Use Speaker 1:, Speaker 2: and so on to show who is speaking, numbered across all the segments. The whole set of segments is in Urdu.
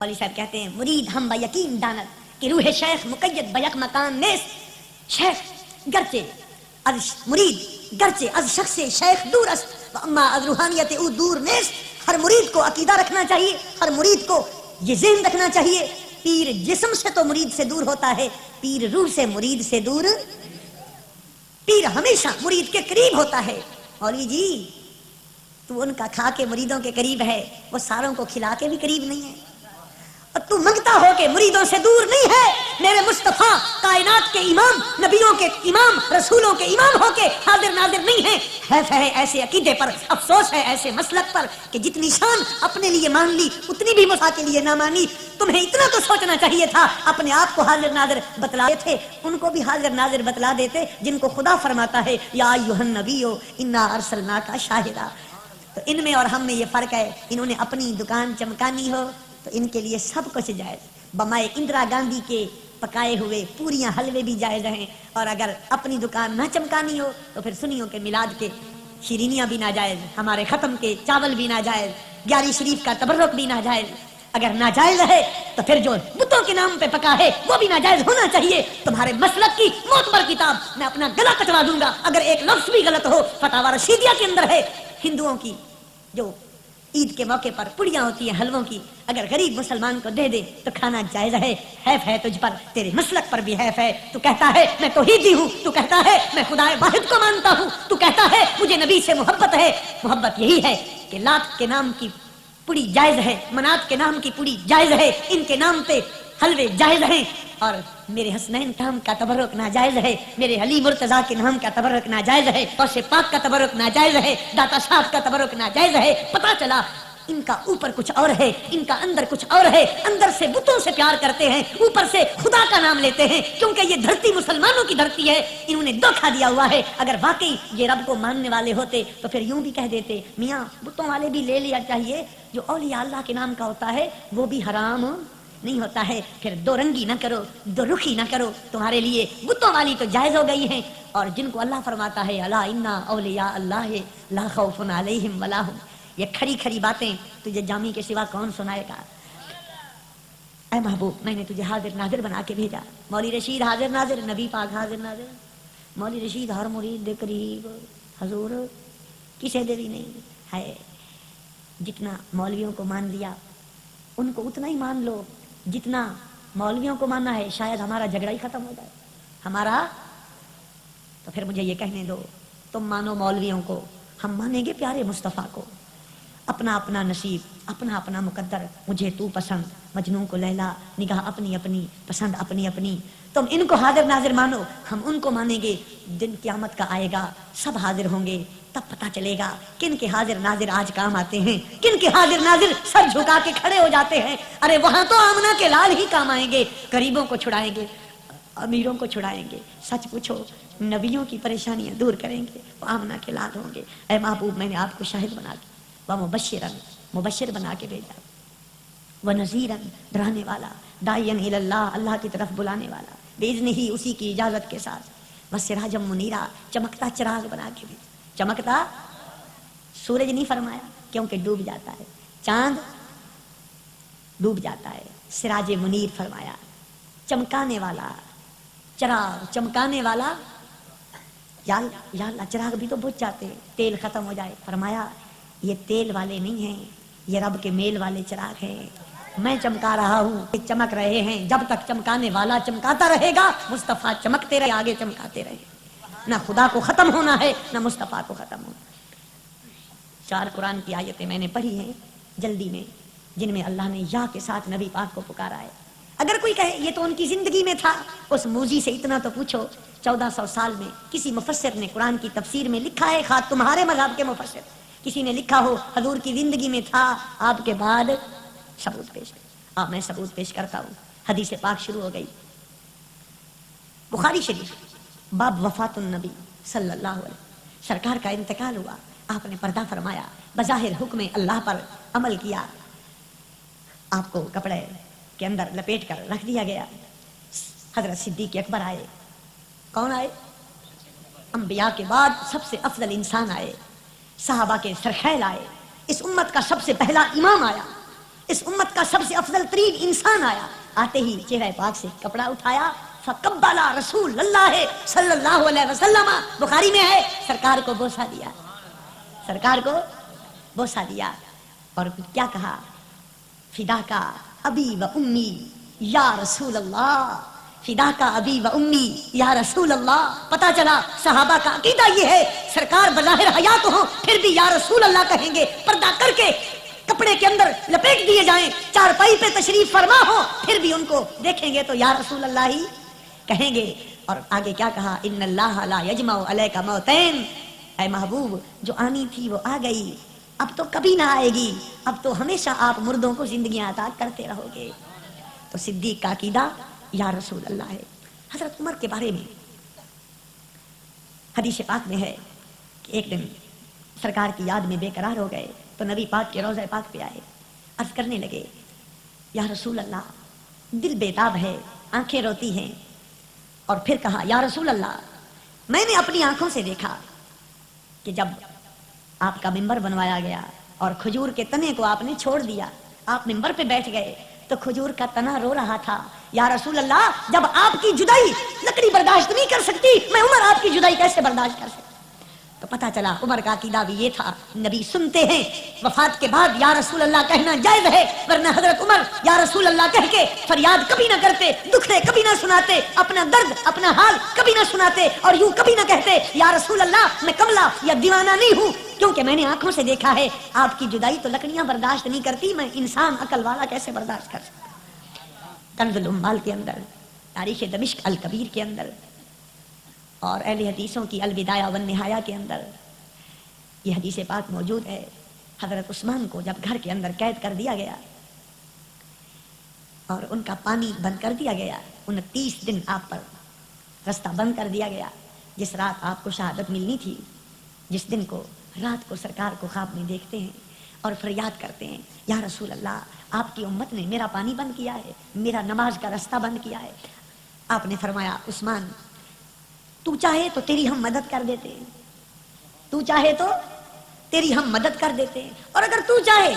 Speaker 1: مولوی صاحب کہتے ہیں مرید ہم با یقین داند کہ روح شیخ مقید بیک مکان نیست. شیخ گرچہ از مرید گرچہ از شخص شیخ دور است و اما از روحانیت او دور نیست. ہر مرید کو عقیدہ رکھنا چاہیے, ہر مرید کو یہ ذہن رکھنا چاہیے پیر جسم سے تو مرید سے دور ہوتا ہے, پیر روح سے مرید سے دور. پیر ہمیشہ مرید کے قریب ہوتا ہے. مولوی جی تو ان کا کھا کے مریدوں کے قریب ہے, وہ ساروں کو کھلا کے بھی قریب نہیں ہے. اور تو منگتا ہو کہ مریدوں سے دور نہیں ہے. میرے مصطفیٰ کائنات کے امام, نبیوں کے امام, رسولوں کے امام ہو کے حاضر ناظر نہیں ہے. حیف ہے ایسے عقیدے پر, افسوس ہے ایسے مسلک پر کہ جتنی شان اپنے لیے مان لی اتنی بھی موسیٰ کے لیے نہ مانی. تمہیں اتنا تو سوچنا چاہیے تھا, اپنے آپ کو حاضر ناظر بتلائے تھے, ان کو بھی حاضر ناظر بتلا دیتے جن کو خدا فرماتا ہے یا ایھا النبی انا ارسلناک شاہدا. تو ان میں اور ہم میں یہ فرق ہے, انہوں نے اپنی دکان چمکانی ہو تو ان کے لیے سب کچھ جائز. بمائے اندرا گاندھی کے پکائے ہوئے پوریاں حلوے بھی جائز ہیں, اور اگر اپنی دکان نہ چمکانی ہو تو پھر سنیوں کے میلاد کے شیرینیاں بھی ناجائز, ہمارے ختم کے چاول بھی ناجائز, 11 شریف کا تبرک بھی ناجائز. اگر ناجائز ہے تو پھر جو بتوں کے نام پہ پکا ہے وہ بھی ناجائز ہونا چاہیے. تمہارے مسلک کی معتبر کتاب میں اپنا گلا کٹوا دوں گا اگر ایک لفظ بھی غلط ہو. فتاوی رشیدیہ کے اندر ہے ہندوؤں کی جو عید کے موقع پر پڑیاں ہوتی ہیں حلووں کی, اگر غریب مسلمان کو دے دے تو کھانا جائز ہے. حیف ہے تجھ پر, تیرے مسلک پر بھی حیف ہے. تو کہتا ہے میں توحیدی ہوں, تو کہتا ہے میں خدا واحد کو مانتا ہوں, تو کہتا ہے مجھے نبی سے محبت ہے. محبت یہی ہے کہ لات کے نام کی پڑی جائز ہے, منات کے نام کی پڑی جائز ہے, ان کے نام پہ حلوے جائز ہیں, اور میرے حسنین نام کا تبرک ناجائز ہے, میرے علی مرتضیٰ کے نام کا تبرک ناجائز ہے, غوث پاک کا تبرک ناجائز ہے, داتا صاحب کا تبرک ناجائز ہے. پتہ چلا ان کا اوپر کچھ اور ہے, ان کا اندر کچھ اور ہے. اندر سے بتوں سے پیار کرتے ہیں, اوپر سے خدا کا نام لیتے ہیں, کیونکہ یہ دھرتی مسلمانوں کی دھرتی ہے. انہوں نے دھوکہ دیا ہوا ہے. اگر واقعی یہ رب کو ماننے والے ہوتے تو پھر یوں بھی کہہ دیتے میاں بتوں والے بھی لے لیا چاہیے, جو اولیاء اللہ کے نام کا ہوتا ہے وہ بھی حرام نہیں ہوتا ہے. پھر دو رنگی نہ کرو, دو رخی نہ کرو. تمہارے لیے بتوں والی تو جائز ہو گئی ہیں, اور جن کو اللہ فرماتا ہے الا ان اولیاء اللہ لا خوف علیہم ولا هم, یہ کھڑی کھڑی باتیں تجھے جامی کے سوا کون سنائے گا. اے محبوب میں نے تجھے حاضر ناظر بنا کے بھیجا. مولوی رشید حاضر ناظر, نبی پاک حاضر ناظر. مولوی رشید ہر مرید دے قریب, حضور کسے دے بھی نہیں ہے. جتنا مولویوں کو مان لیا ان کو اتنا ہی مان لو جتنا مولویوں کو ماننا ہے. شاید ہمارا جھگڑا ہی ختم ہو جائے ہمارا. تو پھر مجھے یہ کہنے دو, تم مانو مولویوں کو, ہم مانیں گے پیارے مصطفیٰ کو. اپنا اپنا نصیب, اپنا اپنا مقدر, مجھے تو پسند, مجنوں کو لیلا, نگاہ اپنی اپنی, پسند اپنی اپنی. تم ان کو حاضر ناظر مانو, ہم ان کو مانیں گے. دن قیامت کا آئے گا, سب حاضر ہوں گے, تب پتہ چلے گا کن کے حاضر ناظر آج کام آتے ہیں, کن کے حاضر ناظر سر جھکا کے کھڑے ہو جاتے ہیں. ارے وہاں تو آمنہ کے لال ہی کام آئیں گے, غریبوں کو چھڑائیں گے, امیروں کو چھڑائیں گے. سچ پوچھو نبیوں کی پریشانیاں دور کریں گے, وہ آمنہ کے لال ہوں گے. اے محبوب میں نے آپ کو شاہد بنا کے ومبشرن, مبشر بنا کے بھیجا, ونذیرن, ڈرانے والا, داعین الی اللہ, اللہ کی طرف بلانے والا, باذنہ ہی, اسی کی اجازت کے ساتھ, وسراجم منیرا, چمکتا چراغ بنا کے بھیجا. چمکتا سورج نہیں فرمایا کیونکہ ڈوب جاتا ہے, چاند ڈوب جاتا ہے. سراج منیر فرمایا, چمکانے والا چراغ, چمکانے والا. یا اللہ چراغ بھی تو بجھ جاتے, تیل ختم ہو جائے. فرمایا یہ تیل والے نہیں ہیں, یہ رب کے میل والے چراغ ہیں. میں چمکا رہا ہوں, چمک رہے ہیں. جب تک چمکانے والا چمکاتا رہے گا مصطفیٰ چمکتے رہے, آگے چمکاتے رہے. نہ خدا کو ختم ہونا ہے نہ مصطفیٰ کو ختم ہونا. 4 قرآن کی آیتیں میں نے پڑھی ہیں جلدی میں, جن میں اللہ نے یا کے ساتھ نبی پاک کو پکارا ہے. اگر کوئی کہے یہ تو ان کی زندگی میں تھا, اس موذی سے اتنا تو پوچھو 1400 سال میں کسی مفسر نے قرآن کی تفسیر میں لکھا ہے, خاص تمہارے مذہب کے مفسر کسی نے لکھا ہو حضور کی زندگی میں تھا, آپ کے بعد ثبوت پیش کر. میں ثبوت پیش کرتا ہوں. حدیث پاک شروع ہو گئی. بخاری شریف, باب وفات النبی صلی اللہ علیہ وسلم, سرکار کا انتقال ہوا, آپ نے پردہ فرمایا, بظاہر حکم اللہ پر عمل کیا, آپ کو کپڑے کے اندر لپیٹ کر رکھ دیا گیا. حضرت صدیق اکبر آئے. کون آئے؟ انبیاء کے بعد سب سے افضل انسان آئے, صحابہ کے سرخیل آئے, اس امت کا سب سے پہلا امام آیا, اس امت کا سب سے افضل ترین انسان آیا، آتے ہی چہرہ پاک سے کپڑا اٹھایا، فقبل رسول اللہ صلی اللہ علیہ وسلم، بخاری میں ہے، سرکار کو بوسہ دیا، سرکار کو بوسہ دیا، اور کیا کہا، فداک ابی و امی یا رسول اللہ، فداک ابی و امی یا رسول اللہ۔ پتا چلا صحابہ کا عقیدہ یہ ہے، سرکار بظاہر حیات ہو پھر بھی یا رسول اللہ کہیں گے، پردہ کر کے کپڑے کے اندر لپیٹ دیے جائیں، چارپائی پہ تشریف فرما ہو پھر بھی ان کو دیکھیں گے تو یا رسول اللہ ہی کہیں گے۔ اور آگے کیا کہا، ان اللہ لا یجمع علیک موتین، اے محبوب جو آنی تھی وہ آ گئی، اب تو کبھی نہ آئے گی، اب تو ہمیشہ آپ مردوں کو زندگیاں عطا کرتے رہو گے۔ تو صدیق کا عقیدہ یا رسول اللہ ہے۔ حضرت عمر کے بارے میں حدیث پاک میں ہے کہ ایک دن سرکار کی یاد میں بے قرار ہو گئے تو نبی پاک کے روضہ پاک پہ آئے، عرض کرنے لگے، یا رسول اللہ دل بیتاب ہے، آنکھیں روتی ہیں، اور پھر کہا، یا رسول اللہ میں نے اپنی آنکھوں سے دیکھا کہ جب آپ کا ممبر بنوایا گیا اور کھجور کے تنے کو آپ نے چھوڑ دیا، آپ ممبر پہ بیٹھ گئے تو کھجور کا تنا رو رہا تھا، یا رسول اللہ جب آپ کی جدائی لکڑی برداشت نہیں کر سکتی، میں عمر آپ کی جدائی کیسے برداشت کر سکتا؟ تو پتا چلا عمر کا عقیدہ بھی یہ تھا، نبی سنتے ہیں وفات کے بعد یا رسول اللہ کہنا جائز ہے، ورنہ حضرت عمر یا رسول اللہ کہہ کے فریاد کبھی نہ کرتے، دکھڑے کبھی نہ سناتے، اپنا درد اپنا حال کبھی نہ سناتے، اور یوں کبھی نہ کہتے یا رسول اللہ میں کملا یا دیوانہ نہیں ہوں، کیونکہ میں نے آنکھوں سے دیکھا ہے آپ کی جدائی تو لکڑیاں برداشت نہیں کرتی، میں انسان عقل والا کیسے برداشت کر سکتا۔ کنز الاموال کے اندر، تاریخ دمشق الکبیر کے اندر، اور اہل حدیثوں کی البدایہ والنہایہ کے اندر یہ حدیث پاک موجود ہے۔ حضرت عثمان کو جب گھر کے اندر قید کر دیا گیا اور ان کا پانی بند کر دیا گیا، 29 دن آپ پر رستہ بند کر دیا گیا، جس رات آپ کو شہادت ملنی تھی، جس دن کو رات کو سرکار کو خواب میں دیکھتے ہیں اور فریاد کرتے ہیں، یا رسول اللہ آپ کی امت نے میرا پانی بند کیا ہے، میرا نماز کا رستہ بند کیا ہے۔ آپ نے فرمایا، عثمان تو چاہے تو تیری ہم مدد کر دیتے ہیں، تو چاہے تو تیری ہم مدد کر دیتے ہیں، اور اگر تو چاہے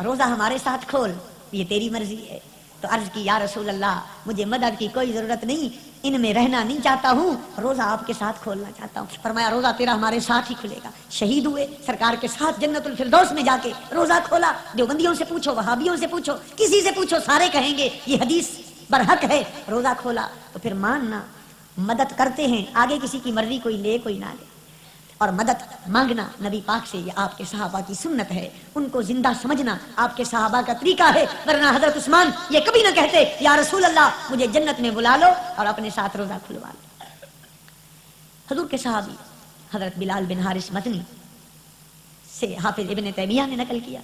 Speaker 1: روزہ ہمارے ساتھ کھول، یہ تیری مرضی ہے۔ تو عرض کی، یا رسول اللہ مجھے مدد کی کوئی ضرورت نہیں، ان میں رہنا نہیں چاہتا ہوں، روزہ آپ کے ساتھ کھولنا چاہتا ہوں۔ فرمایا، روزہ تیرا ہمارے ساتھ ہی کھلے گا۔ شہید ہوئے سرکار کے ساتھ جنت الفردوس میں جا کے روزہ کھولا۔ دیوبندیوں سے پوچھو، وہابیوں سے پوچھو، کسی سے پوچھو، سارے کہیں گے یہ حدیث برحق ہے، روزہ کھولا۔ تو پھر ماننا، مدد کرتے ہیں، آگے کسی کی مرضی کوئی لے کوئی نہ لے، اور مدد مانگنا نبی پاک سے، یہ آپ کے صحابہ کی سنت ہے، ان کو زندہ سمجھنا آپ کے صحابہ کا طریقہ ہے، ورنہ حضرت عثمان یہ کبھی نہ کہتے یا رسول اللہ مجھے جنت میں بلا لو اور اپنے ساتھ روزہ کھلوا لو۔ حضور کے صحابی حضرت بلال بن حارث مدنی سے حافظ ابن تیمیہ نے نقل کیا،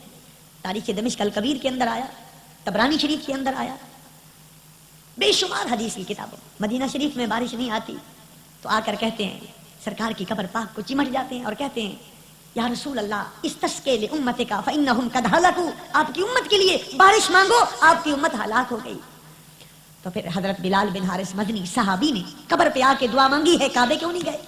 Speaker 1: تاریخ دمشق الکبیر کے اندر آیا، طبرانی شریف کے اندر آیا، بے شمار حدیث کی کتابوں۔ مدینہ شریف میں بارش نہیں آتی تو آ کر کہتے ہیں، سرکار کی قبر پاک کو چمٹ جاتے ہیں اور کہتے ہیں، یا رسول اللہ استسقِ لأمتک فإنہم قد ہلکوا، آپ کی امت کے لیے بارش مانگو، آپ کی امت ہلاک ہو گئی۔ تو پھر حضرت بلال بن حارث مدنی صحابی نے قبر پہ آ کے دعا مانگی ہے، کعبے کیوں نہیں گئے؟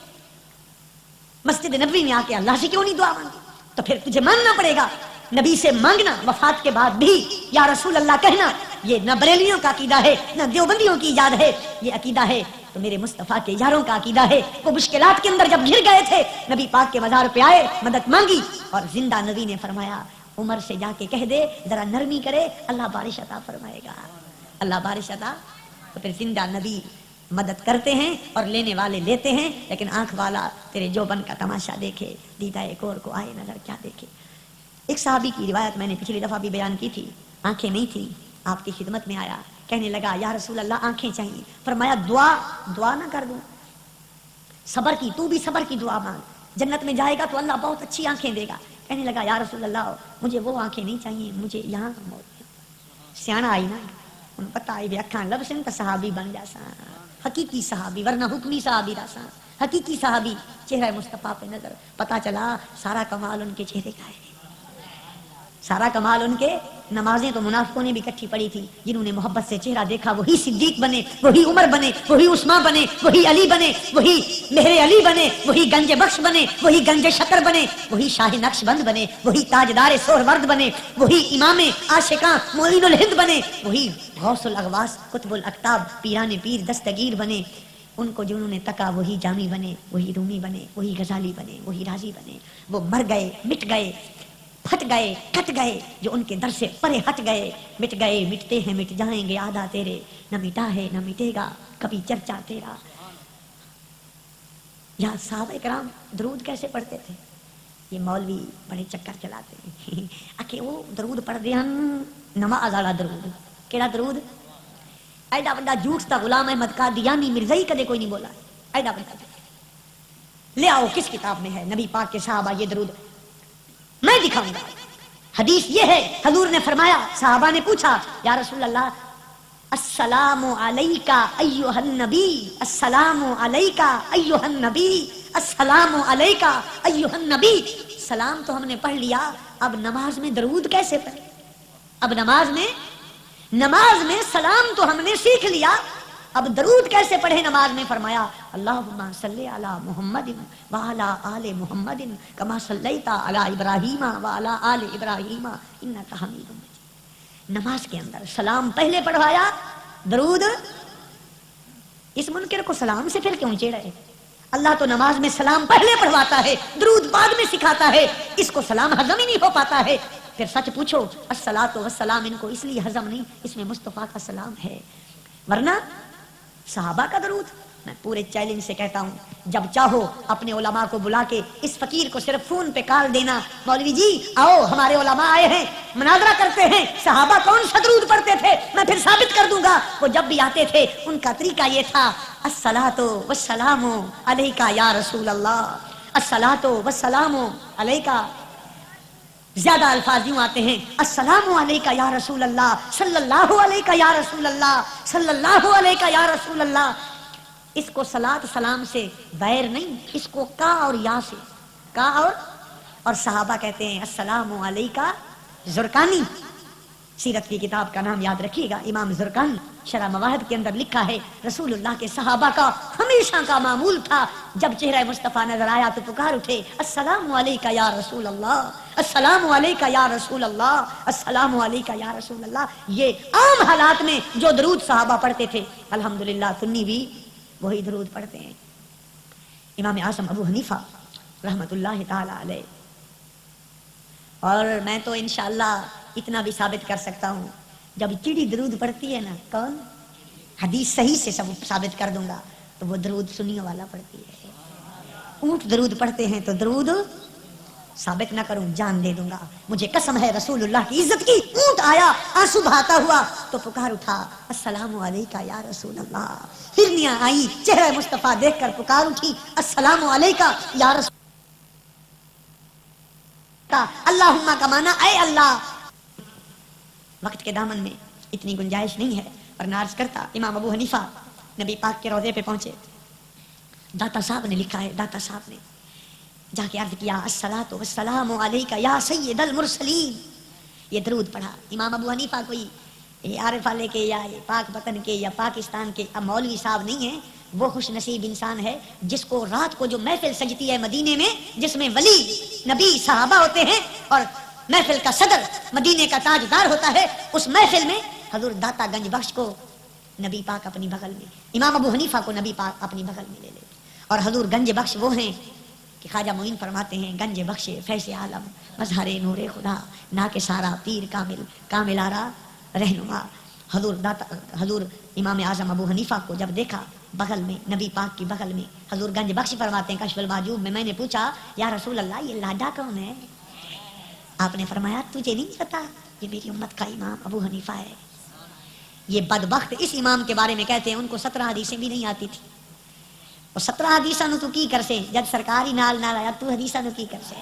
Speaker 1: مسجد نبوی میں آ کے اللہ سے کیوں نہیں دعا مانگی؟ تو پھر تجھے ماننا پڑے گا، نبی سے مانگنا، وفات کے بعد بھی یا رسول اللہ کہنا، یہ نہ بریلیوں کا عقیدہ ہے نہ دیوبندیوں کی ایجاد ہے، یہ عقیدہ ہے تو میرے مصطفیٰ کے یاروں کا عقیدہ ہے۔ وہ مشکلات کے اندر جب گر گئے تھے، نبی پاک کے مزار پہ آئے، مدد مانگی، اور زندہ نبی نے فرمایا، عمر سے جا کے کہہ دے ذرا نرمی کرے، اللہ بارش عطا فرمائے گا، اللہ بارش عطا۔ تو پھر زندہ نبی مدد کرتے ہیں اور لینے والے لیتے ہیں، لیکن آنکھ والا تیرے جوبن کا تماشا دیکھے، دیدہ ایک اور کو آئے نظر کیا دیکھے۔ ایک صحابی کی روایت میں نے پچھلی دفعہ بھی بیان کی تھی، آنکھیں نہیں تھی، آپ کی خدمت میں آیا، کہنے لگا، یا رسول اللہ آنکھیں چاہیے۔ فرمایا، دعا نہ کر دوں؟ صبر کی، تو بھی صبر کی دعا مانگ، جنت میں جائے گا تو اللہ بہت اچھی آنکھیں دے گا۔ کہنے لگا، یا رسول اللہ مجھے وہ آنکھیں نہیں چاہیے، مجھے یہاں سیاح آئی نا، ان پتا آئی بھی اکھاں لب سے صحابی بن جاسا، حقیقی صحابی، ورنہ حکمی صحابی راسا، حقیقی صحابی، چہرہ مصطفیٰ پہ نظر، پتا چلا سارا کمال ان کے چہرے کا ہے۔ سارا کمال ان کے نمازیں تو منافقوں نے بھی اکٹھی پڑھی تھی. جنہوں نے محبت سے چہرہ دیکھا وہی صدیق بنے, وہی عمر بنے, وہی عثمان بنے, وہی علی بنے, وہی مہر علی بنے, وہی گنج بخش بنے, وہی گنج شکر بنے, وہی شاہ نقش بند بنے, وہی تاجدار سہرورد بنے, وہی امام عاشقاں معین الہند بنے, وہی غوث الاغواث قطب الاقطاب پیران پیر دستگیر بنے. ان کو جنہوں نے تکا وہی جامی بنے, وہی رومی بنے, وہی غزالی بنے, وہی رازی بنے. وہ مر گئے, مٹ گئے, پھٹ گئے, کٹ گئے, جو ان کے در سے پرے ہٹ گئے. مٹ گئے, مٹتے ہیں, مٹ جائیں گے آدھا تیرے, نہ مٹا ہے نہ مٹے گا کبھی چرچا تیرا. یا صحابہ کرام درود کیسے پڑھتے تھے؟ یہ مولوی بڑے چکر چلاتے ہیں کہ وہ درود پڑھ دے نماز والا درود. کیڑا درود؟ ایڈا بڑا جھوٹ تھا غلام احمد قادیانی مرزائی کدے کوئی نہیں بولا. ایڈا بڑا لے آؤ کس کتاب میں ہے نبی پاک کے صحابہ یہ درود؟ میں دکھاؤں گا. حدیث یہ ہے, حضور نے فرمایا, صحابہ نے پوچھا یا رسول اللہ السلام علیکا ایھا النبی, السلام علیکا ایھا النبی, السلام علیکا ایھا النبی. سلام تو ہم نے پڑھ لیا, اب نماز میں درود کیسے پڑھیں؟ اب نماز میں سلام تو ہم نے سیکھ لیا, اب درود کیسے پڑھے نماز میں؟ فرمایا اللہم صلی علی محمد وعلی آل محمد کما صلیت علی ابراہیم وعلی آل ابراہیم انک حمید مجید. نماز کے اندر سلام پہلے پڑھوایا, درود. اس منکر کو سلام سے پھر کیوں چیڑے؟ اللہ تو نماز میں سلام پہلے پڑھواتا ہے, درود بعد میں سکھاتا ہے. اس کو سلام ہضم ہی نہیں ہو پاتا ہے. پھر سچ پوچھو الصلاۃ والسلام ان کو اس لیے ہضم نہیں, اس میں مصطفیٰ کا سلام ہے, ورنہ صحابہ کا درود. میں پورے چیلنج سے کہتا ہوں, جب چاہو اپنے علماء کو بلا کے اس فقیر کو صرف فون پہ کال دینا, مولوی جی آؤ ہمارے علماء آئے ہیں, مناظرہ کرتے ہیں, صحابہ کون سا درود پڑھتے تھے, میں پھر ثابت کر دوں گا. وہ جب بھی آتے تھے ان کا طریقہ یہ تھا, الصلاۃ والسلام علیکا یا رسول اللہ, الصلاۃ والسلام علیکا. زیادہ الفاظ یوں آتے ہیں, السلام علیکہ یا رسول اللہ, صلی اللہ علیکہ یا رسول اللہ, صلی اللہ علیکہ یا رسول اللہ. اس کو صلاۃ سلام سے ویر نہیں, اس کو کا اور یا سے, کا اور صحابہ کہتے ہیں السلام علیکہ. زرقانی سیرت کی کتاب کا نام یاد رکھیے گا, امام زرقانی شرح مواہب کے اندر لکھا ہے رسول اللہ کے صحابہ کا ہمیشہ کا معمول تھا, جب چہرہ مصطفیٰ نظر آیا تو پکار اٹھے السلام علیکہ یا رسول اللہ, السلام علیکہ یا رسول اللہ, السلام علیکہ یا رسول اللہ. یہ عام حالات میں جو درود صحابہ پڑھتے تھے, الحمدللہ سنی بھی وہی درود پڑھتے ہیں. امام اعظم ابو حنیفہ رحمت اللہ تعالی علیہ, اور میں تو انشاءاللہ اتنا بھی ثابت کر سکتا ہوں, جب چڑی درود پڑھتی ہے نا, کون حدیث صحیح سے سب ثابت کر دوں گا, تو وہ درود سنیوں والا پڑھتی ہے. اونٹ درود پڑھتے ہیں تو درود ثابت نہ کروں جان دے دوں گا, مجھے قسم ہے رسول اللہ کی عزت کی. اونٹ آیا آنسو بہاتا ہوا تو پکار اٹھا السلام علیکہ یا رسول اللہ. ہرنیاں آئی چہرہ مصطفیٰ دیکھ کر پکار اٹھی السلام علیکہ یا رسول اللہ. اللہم کا معنی اے اللہ. وقت کے دامن میں اتنی گنجائش نہیں ہے, ورنہ عرض کرتا. امام ابو حنیفہ نبی پاک کے روضے پہ پہنچے, داتا صاحب نے لکھا ہے, داتا صاحب نے جا کے عرض کیا الصلاۃ والسلام علیکہ یا سید المرسلین. یہ درود پڑھا. امام ابو حنیفہ کوئی عارف والے کے یا پاک وطن کے یا پاکستان کے مولوی صاحب نہیں ہیں, وہ خوش نصیب انسان ہے جس کو رات کو جو محفل سجتی ہے مدینے میں, جس میں ولی نبی صحابہ ہوتے ہیں اور محفل کا صدر مدینے کا تاجدار ہوتا ہے, اس محفل میں حضور داتا گنج بخش کو نبی پاک اپنی بغل میں, امام ابو حنیفہ کو نبی پاک اپنی بغل میں لے لے. اور حضور گنج بخش وہ ہیں کہ خواجہ معین فرماتے ہیں گنج بخش فیض عالم مظہر نور خدا نا کے سارا پیر کامل آرا رہنما. حضور امام اعظم ابو حنیفہ کو جب دیکھا بغل میں, نبی پاک کی بغل میں, حضور گنج بخش فرماتے ہیں کشف المحجوب میں نے پوچھا یا رسول اللہ یہ لاڈا کون ہے؟ آپ نے فرمایا تجھے نہیں پتا, یہ میری امت کا امام ابو حنیفہ ہے. یہ بدبخت اس امام کے بارے میں کہتے ہیں ان کو 17 حدیثیں بھی نہیں آتی تھی. اور 17 حدیثاں نو تو کی کرسے, جب سرکاری نال نال آیا تو حدیثاں نو کی کرسے.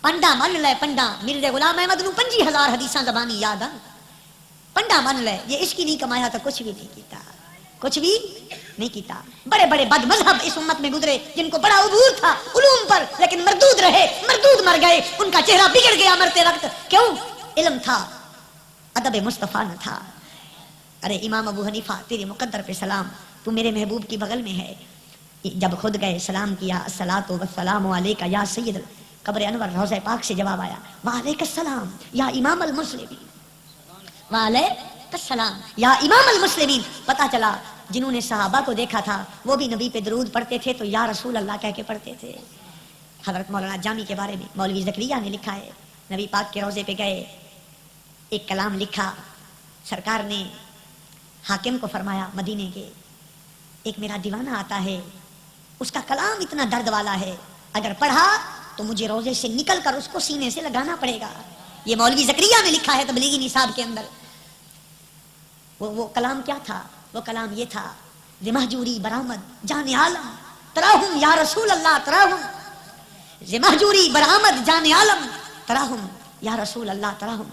Speaker 1: پنڈا من لے, پنڈا مرزا غلام احمد نو 50,000 حدیثاں زبانی یاد ہیں, پنڈا من لے. یہ اس کی نہیں کمایا تو کچھ بھی نہیں کیتا, کچھ بھی نہیں کیتا. بڑے بڑے بد مذہب اس امت میں گزرے جن کو بڑا عبور تھا علوم پر, لیکن مردود رہے, مردود مر گئے, ان کا چہرہ بگڑ گیا مرتے وقت. کیوں؟ علم تھا, ادب مصطفیٰ نہ تھا. ارے امام ابو حنیفہ تیرے مقدر پہ سلام, تو میرے محبوب کی بغل میں ہے, جب خود گئے سلام کیا, الصلاۃ والسلام علیک یا سید, قبر انور روضہ پاک سے جواب آیا, وعلیک السلام یا امام المسلمین, وعلیک السلام یا امام المسلمین. پتا چلا جنہوں نے صحابہ کو دیکھا تھا وہ بھی نبی پہ درود پڑھتے تھے تو یا رسول اللہ کہہ کے پڑھتے تھے. حضرت مولانا جامی کے بارے میں مولوی زکریا نے لکھا ہے, نبی پاک کے روضے پہ گئے, ایک کلام لکھا, سرکار نے حاکم کو فرمایا مدینے کے, ایک میرا دیوانہ آتا ہے, اس کا کلام اتنا درد والا ہے, اگر پڑھا تو مجھے روزے سے نکل کر اس کو سینے سے لگانا پڑے گا. یہ مولوی زکریا نے لکھا ہے تبلیغی نصاب کے اندر. وہ کلام کیا تھا؟ وہ کلام یہ تھا, زمہجوری برآمد جان عالم تراہم یا رسول اللہ تراہم, زمہجوری برآمد جان عالم تراہم یا رسول اللہ تراہم.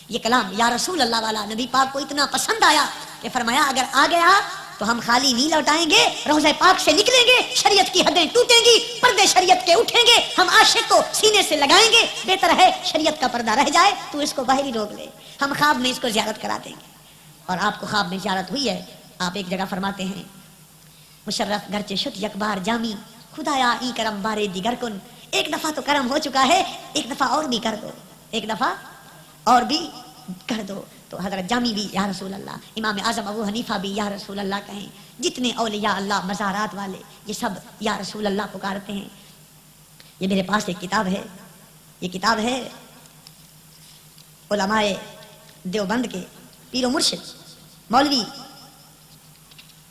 Speaker 1: یہ کلام یا رسول اللہ والا نبی پاک کو اتنا پسند آیا کہ فرمایا اگر آ گیا تو ہم خالی نہیں لوٹائیں گے, روضہ پاک سے نکلیں گے, شریعت کی حدیں ٹوٹیں گی, پردے شریعت کے اٹھیں گے, ہم عاشق کو سینے سے لگائیں گے. بہتر ہے شریعت کا پردہ رہ جائے, تو اس کو باہر ہی روک لے, ہم خواب میں اس کو زیارت کرا دیں گے. اور آپ کو خواب میں زیارت ہوئی ہے. آپ ایک جگہ فرماتے ہیں, مشرف گرچہ شد یک بار جامی خدایا ای کرم بارے دیگر کن. ایک دفعہ تو کرم ہو چکا ہے, ایک دفعہ اور بھی کر دو, ایک دفعہ اور بھی کر دو. تو حضرت جامی بھی یا رسول اللہ, امام اعظم ابو حنیفہ بھی یا رسول اللہ کہیں, جتنے اولیاء اللہ مزارات والے یہ سب یا رسول اللہ پکارتے ہیں. یہ میرے پاس ایک کتاب ہے, یہ کتاب ہے علماء دیوبند کے پیر و مرشد مولوی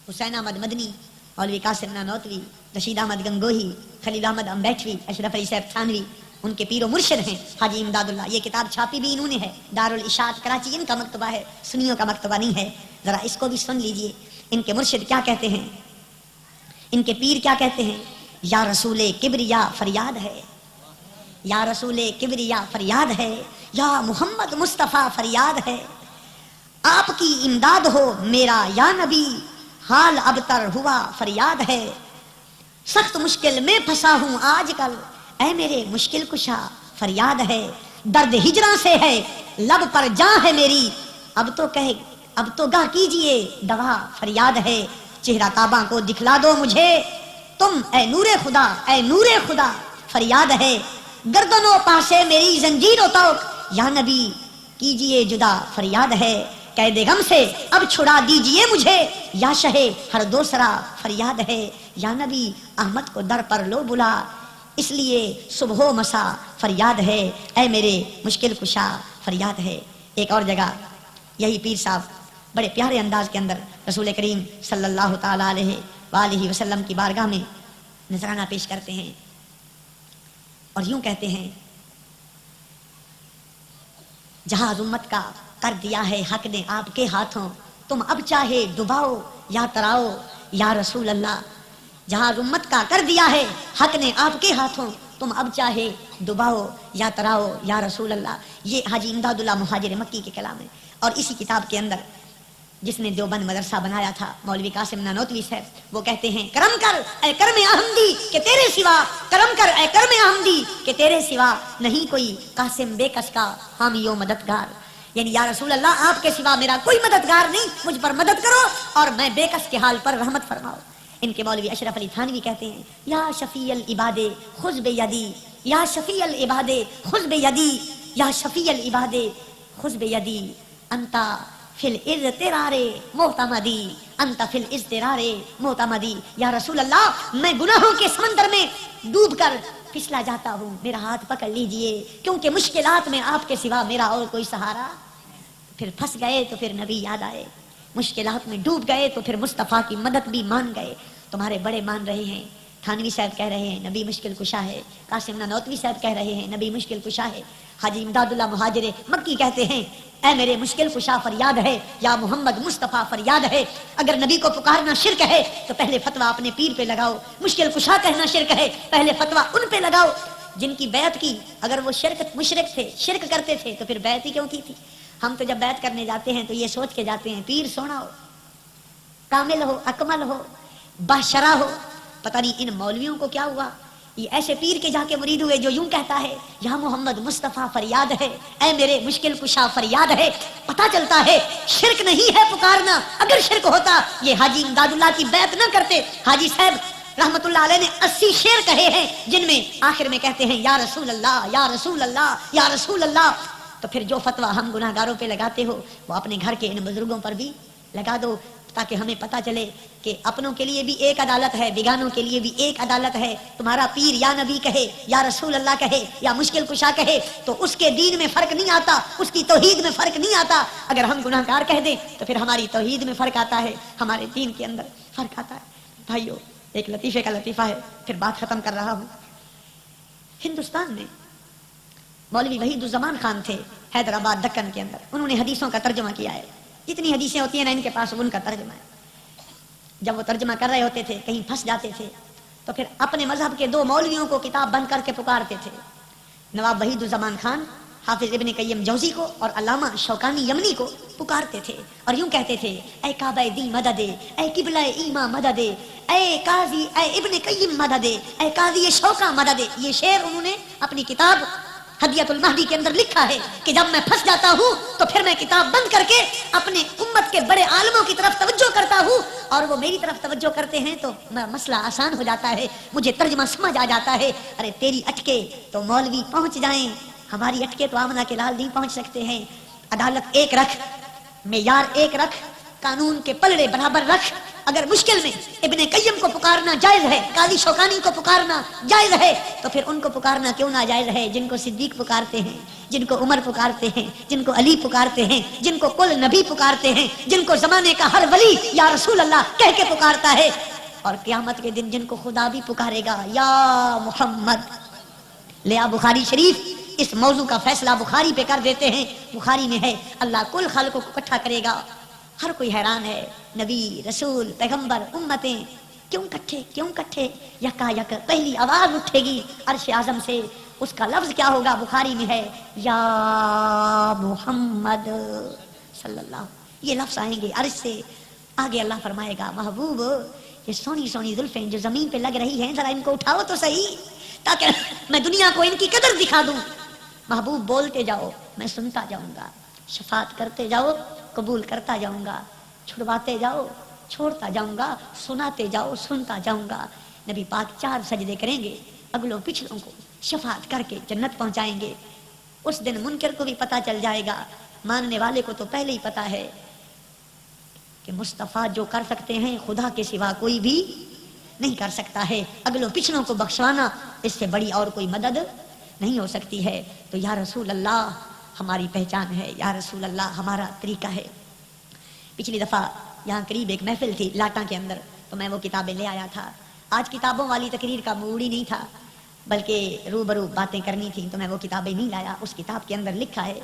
Speaker 1: حسین احمد مدنی, مولوی قاسم نانوتوی, رشید احمد گنگوہی, خلیل احمد امبیٹوی, اشرف علی صاحب تھانوی, ان کے پیر و مرشد ہیں حاجی امداد اللہ. یہ کتاب چھاپی بھی انہوں نے ہے, دارالاشاعت کراچی ان کا مکتبہ ہے, سنیوں کا مکتبہ نہیں ہے. ذرا اس کو بھی سن لیجئے, ان کے مرشد کیا کہتے ہیں, ان کے پیر کیا کہتے ہیں. یا رسول کبریا فریاد ہے, یا رسول کبریا فریاد ہے, یا محمد مصطفیٰ فریاد ہے, آپ کی امداد ہو میرا یا نبی, حال ابتر ہوا فریاد ہے, سخت مشکل میں پھنسا ہوں آج کل, اے میرے مشکل کشا فریاد ہے, درد ہجراں سے ہے لب پر جاں ہے میری, اب تو گاہ کیجئے دوا فریاد ہے, چہرہ کعبہ کو دکھلا دو مجھے تم اے نور خدا, اے نور خدا فریاد ہے, گردن و پاسے میری زنجیر و توق یا نبی کیجئے جدا فریاد ہے, قید غم سے اب چھڑا دیجئے مجھے یا شہ ہر دوسرا فریاد ہے, یا نبی احمد کو در پر لو بلا اس لیے صبح و مسا فریاد ہے, اے میرے مشکل کشا فریاد ہے. ایک اور جگہ یہی پیر صاحب بڑے پیارے انداز کے اندر رسول کریم صلی اللہ تعالی علیہ وآلہ وسلم کی بارگاہ میں نذرانہ پیش کرتے ہیں اور یوں کہتے ہیں, جہاز امت کا کر دیا ہے حق نے آپ کے ہاتھوں, تم اب چاہے ڈباؤ یا تراؤ یا رسول اللہ. جہاز امت کا کر دیا ہے حق نے آپ کے ہاتھوں, تم اب چاہے ڈباؤ یا تراؤ یا رسول اللہ. یہ حاجی امداد اللہ مہاجر مکی کے کلام ہے. اور اسی کتاب کے اندر جس نے دیوبند مدرسہ بنایا تھا مولوی قاسم نانوتوی صاحب, وہ کہتے ہیں, کرم کر اے کرم احمدی کہ تیرے سوا, کرم کر اے کرم احمدی کہ تیرے سوا نہیں کوئی قاسم بے کس کا حامی و مددگار. یعنی یا رسول اللہ آپ کے سوا میرا کوئی مددگار نہیں, مجھ پر مدد کرو اور میں بے کس کے حال پر رحمت فرماؤ. ان کے مولوی اشرف علی تھانوی کہتے ہیں, یا شفیع العباد خذ بیدی, یا شفیع العباد خذ بیدی, یا شفیع العباد خذ بیدی, انتا فی الاضطرار معتمدی, انت فی الاضطرار معتمدی. یا رسول اللہ میں گناہوں کے سمندر میں ڈوب کر پھسلا جاتا ہوں, میرا ہاتھ پکڑ لیجئے, کیونکہ مشکلات میں آپ کے سوا میرا اور کوئی سہارا. پھر پھنس گئے تو پھر نبی یاد آئے, مشکلات میں ڈوب گئے تو پھر مصطفیٰ کی مدد بھی مان گئے. تمہارے بڑے مان رہے ہیں, تھانوی صاحب کہہ رہے ہیں نبی مشکل کشا ہے, قاسم نانوتوی صاحب کہہ رہے ہیں نبی مشکل کشا ہے, حاجی امداد اللہ مہاجر مکی کہتے ہیں اے میرے مشکل کشا فریاد ہے, یا محمد مصطفیٰ فریاد ہے. اگر نبی کو پکارنا شرک ہے تو پہلے فتویٰ اپنے پیر پہ لگاؤ, مشکل کشا کہنا شرک ہے پہلے فتویٰ ان پہ لگاؤ جن کی بیعت کی. اگر وہ مشرک تھے, شرک کرتے تھے تو پھر بیعت ہی کیوں کی تھی. ہم تو جب بیعت کرنے جاتے ہیں تو یہ سوچ کے جاتے ہیں پیر سونا ہو, کامل ہو, اکمل ہو, باشرا ہو. پتہ نہیں ان مولویوں کو کیا ہوا, یہ ایسے پیر کے جا کے مرید ہوئے جو یوں کہتا ہے یا محمد مصطفیٰ فریاد ہے, اے میرے مشکل کشا فریاد ہے. پتہ چلتا ہے شرک نہیں ہے پکارنا. اگر شرک ہوتا یہ حاجی امداد اللہ کی بیعت نہ کرتے. حاجی صاحب رحمت اللہ علیہ نے 80 شعر کہے ہیں جن میں آخر میں کہتے ہیں یا رسول اللہ یا رسول اللہ یا رسول اللہ. تو پھر جو فتویٰ ہم گناہ گاروں پہ لگاتے ہو وہ اپنے گھر کے ان بزرگوں پر بھی لگا دو, تاکہ ہمیں پتہ چلے کہ اپنوں کے لیے بھی ایک عدالت ہے, بیگانوں کے لیے بھی ایک عدالت ہے. تمہارا پیر یا نبی کہے یا رسول اللہ کہے یا مشکل کشا کہے تو اس کے دین میں فرق نہیں آتا, اس کی توحید میں فرق نہیں آتا. اگر ہم گناہ گار کہہ دیں تو پھر ہماری توحید میں فرق آتا ہے, ہمارے دین کے اندر فرق آتا ہے. بھائیو ایک لطیفے کا لطیفہ ہے, پھر بات ختم کر رہا ہوں. ہندوستان میں مولوی وحید الزمان خان تھے حیدرآباد دکن کے اندر. انہوں نے حدیثوں کا ترجمہ کیا ہے. جتنی حدیثیں ہوتی ہیں نا ان کے پاس ان کا ترجمہ ہے. جب وہ ترجمہ کر رہے ہوتے تھے کہیں پھنس جاتے تھے تو پھر اپنے مذہب کے 2 مولویوں کو کتاب بند کر کے پکارتے تھے, نواب وحید الزمان خان حافظ ابن قیم جوزی کو اور علامہ شوکانی یمنی کو پکارتے تھے اور یوں کہتے تھے اے کعبہ دی مدد, اے قبلہ ایما مدد, اے قاضی اے ابن قیم مدد, اے قاضی شوکا مدد. یہ شعر انہوں نے اپنی کتاب ہدیت المہدی کے اندر لکھا ہے کہ جب میں پھنس جاتا ہوں تو پھر میں کتاب بند کر کے اپنے امت کے بڑے عالموں کی طرف توجہ کرتا ہوں اور وہ میری طرف توجہ کرتے ہیں تو مسئلہ آسان ہو جاتا ہے, مجھے ترجمہ سمجھ آ جاتا ہے. ارے تیری اٹکے تو مولوی پہنچ جائیں, ہماری اٹکے تو آمنہ کے لال نہیں پہنچ سکتے ہیں. عدالت ایک رکھ, معیار ایک رکھ, قانون کے پلڑے برابر رکھ. اگر مشکل میں ابن قیم کو پکارنا جائز ہے, قاضی شوکانی کو پکارنا جائز ہے, تو پھر ان کو پکارنا کیوں ناجائز ہے جن کو صدیق پکارتے ہیں, جن کو عمر پکارتے ہیں, جن کو علی پکارتے ہیں, جن کو کل نبی پکارتے ہیں, جن کو زمانے کا ہر ولی یا رسول اللہ کہہ کے پکارتا ہے, اور قیامت کے دن جن کو خدا بھی پکارے گا یا محمد. لیا بخاری شریف اس موضوع کا فیصلہ بخاری پہ کر دیتے ہیں. بخاری میں ہے اللہ کل خلق کو اکٹھا کرے گا. ہر کوئی حیران ہے, نبی رسول پیغمبر امتیں کیوں کٹھے یکا یک پہلی آواز اٹھے گی عرش اعظم سے, اس کا لفظ کیا ہوگا؟ بخاری میں ہے یا محمد صلی اللہ. یہ لفظ آئیں گے عرش سے. آگے اللہ فرمائے گا محبوب یہ سونی سونی زلفیں جو زمین پہ لگ رہی ہیں ذرا ان کو اٹھاؤ تو صحیح تاکہ میں دنیا کو ان کی قدر دکھا دوں. محبوب بولتے جاؤ میں سنتا جاؤں گا, شفاعت کرتے جاؤ قبول کرتا جاؤں گا, چھڑواتے جاؤ چھوڑتا جاؤں گا, سناتے جاؤ سنتا جاؤں گا. نبی پاک 4 سجدے کریں گے, اگلوں پچھلوں کو شفاعت کر کے جنت پہنچائیں گے. اس دن منکر کو بھی پتا چل جائے گا, ماننے والے کو تو پہلے ہی پتا ہے کہ مصطفیٰ جو کر سکتے ہیں خدا کے سوا کوئی بھی نہیں کر سکتا ہے. اگلوں پچھلوں کو بخشوانا اس سے بڑی اور کوئی مدد نہیں ہو سکتی ہے. تو یا رسول اللہ ہماری پہچان ہے, یا رسول اللہ ہمارا طریقہ ہے. پچھلی دفعہ یہاں قریب ایک محفل تھی لاٹاں کے اندر, تو میں وہ کتابیں لے آیا تھا. آج کتابوں والی تقریر کا موڈ ہی نہیں تھا, بلکہ روبرو باتیں کرنی تھیں, تو میں وہ کتابیں نہیں لایا. اس کتاب کے اندر لکھا ہے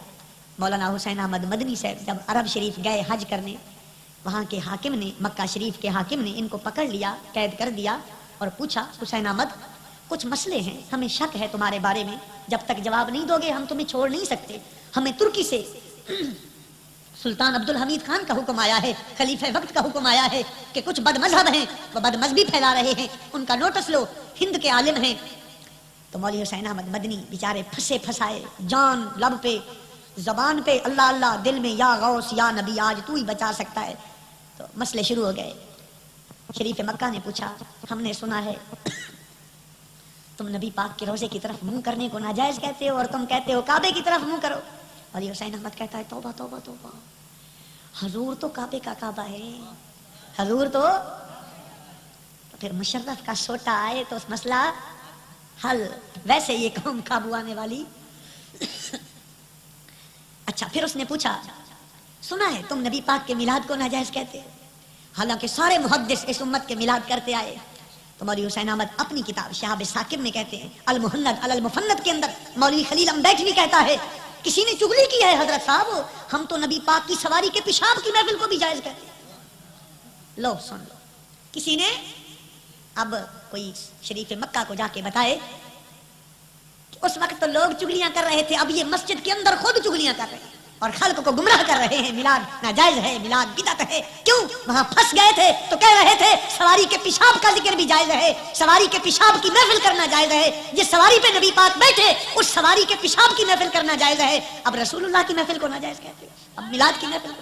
Speaker 1: مولانا حسین احمد مدنی صاحب جب عرب شریف گئے حج کرنے, وہاں کے حاکم نے, مکہ شریف کے حاکم نے ان کو پکڑ لیا, قید کر دیا اور پوچھا حسین احمد کچھ مسئلے ہیں, ہمیں شک ہے تمہارے بارے میں, جب تک جواب نہیں دو گے ہم تمہیں چھوڑ نہیں سکتے. ہمیں ترکی سے سلطان عبد الحمید خان کا حکم آیا ہے, خلیفہ وقت کا حکم آیا ہے کہ کچھ بد مذہب ہیں وہ بد مذہبی پھیلا رہے ہیں, ان کا نوٹس لو, ہند کے عالم ہیں. تو مولوی حسین احمد مدنی بیچارے پھنسے پھنسائے, جان لب پہ زبان پہ اللہ اللہ, دل میں یا غوث یا نبی آج تو ہی بچا سکتا ہے. تو مسئلے شروع ہو گئے. شریف مکہ نے پوچھا ہم نے سنا ہے تم نبی پاک کے روزے کی طرف منہ کرنے کو ناجائز کہتے ہو اور تم کہتے ہو کعبے کی طرف منہ کرو. اور یہ حسین احمد کہتا ہے توبہ توبہ توبہ, حضور تو کعبے کا کعبہ ہے, حضور تو پھر مشرف کا سوٹا آئے تو اس مسئلہ حل. ویسے یہ قوم قابو آنے والی. اچھا پھر اس نے پوچھا سنا ہے تم نبی پاک کے میلاد کو ناجائز کہتے ہو, حالانکہ سارے محدث اس امت کے میلاد کرتے آئے. تو مولوی حسین احمد اپنی کتاب شہاب ثاقب میں کہتے ہیں المحند علی المفند کے اندر, مولوی خلیل امبیٹ بھی کہتا ہے کسی نے چغلی کی ہے حضرت صاحب, ہم تو نبی پاک کی سواری کے پیشاب کی محفل کو بھی جائز کہتے ہیں. لو سن لو, کسی نے اب کوئی شریف مکہ کو جا کے بتائے کہ اس وقت تو لوگ چغلیاں کر رہے تھے, اب یہ مسجد کے اندر خود چغلیاں کر رہے ہیں. اور خلق کو گمراہ کر رہے ہیں، میلاد ناجائز ہے، میلاد بدعت ہے. کیوں؟ وہاں پھنس گئے تھے تو کہہ رہے تھے سواری کے پیشاب کا ذکر بھی جائز ہے، سواری کے پیشاب کی محفل کرنا جائز ہے. جس سواری پہ نبی پاک بیٹھے اس سواری کے پیشاب کی محفل کرنا جائز ہے. اب رسول اللہ کی محفل کو ناجائز کہتے ہیں، اب میلاد کی محفل کو.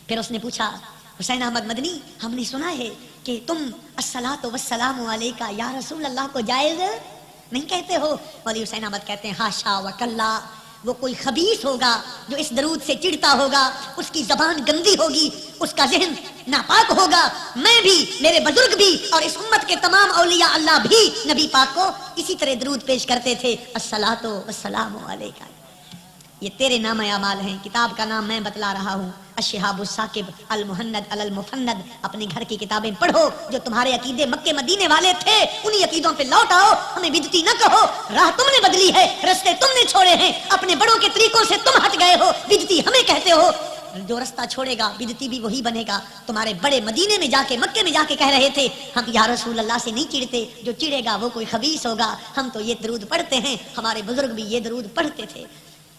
Speaker 1: پھر اس نے پوچھا حسین احمد مدنی، ہم نے سنا ہے کہ تم الصلاۃ والسلام علیکہ یا رسول اللہ کو جائز نہیں کہتے ہو. مولوی حسین احمد کہتے ہیں ہاشا وکلا، وہ کوئی خبیث ہوگا جو اس درود سے چڑھتا ہوگا، اس کی زبان گندی ہوگی، اس کا ذہن ناپاک ہوگا. میں بھی، میرے بزرگ بھی، اور اس امت کے تمام اولیاء اللہ بھی نبی پاک کو اسی طرح درود پیش کرتے تھے، الصلاۃ والسلام علیکہ. یہ تیرے نام اعمال ہیں، کتاب کا نام میں بتلا رہا ہوں، الشہاب الثاقب المہند علی المفند. اپنے گھر کی کتابیں پڑھو، جو تمہارے عقیدے مکے مدینے والے تھے انہی عقیدوں پہ لوٹ آؤ. ہمیں بدعتی نہ کہو، راہ تم نے بدلی ہے، رستے تم نے چھوڑے ہیں، اپنے بڑوں کے طریقوں سے تم ہٹ گئے ہو، بدعتی ہمیں کہتے ہو. جو رستہ چھوڑے گا بدعتی بھی وہی بنے گا. تمہارے بڑے مدینے میں جا کے، مکے میں جا کے کہہ رہے تھے ہم یا رسول اللہ سے نہیں چڑھتے، جو چڑھے گا وہ کوئی خبیث ہوگا، ہم تو یہ درود پڑھتے ہیں، ہمارے بزرگ بھی یہ درود پڑھتے تھے.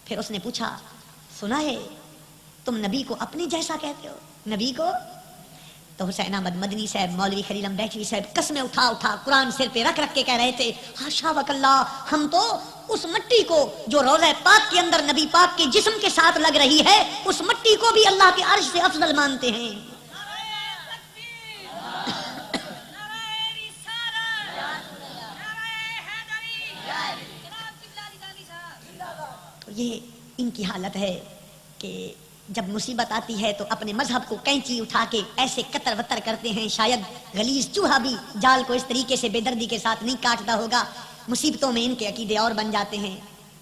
Speaker 1: پھر اس نے پوچھا سنا ہے تم نبی کو اپنے جیسا کہتے ہو، نبی کو؟ تو حسین احمد مدنی صاحب، مولوی خلیل بیٹھوی صاحب قسمیں اٹھا اٹھا قرآن سر پہ رکھ رکھ کے کہہ رہے تھے حاشا وکلا، ہم تو اس مٹی کو جو روضہ پاک کے اندر نبی پاک کے جسم کے ساتھ لگ رہی ہے، اس مٹی کو بھی اللہ کے عرش سے افضل مانتے ہیں. یہ ان کی حالت ہے کہ جب مصیبت آتی ہے تو اپنے مذہب کو کینچی اٹھا کے ایسے قطر وطر کرتے ہیں، شاید غلیظ چوہا بھی جال کو اس طریقے سے بے دردی کے ساتھ نہیں کاٹتا ہوگا. مصیبتوں میں ان کے عقیدے اور بن جاتے ہیں،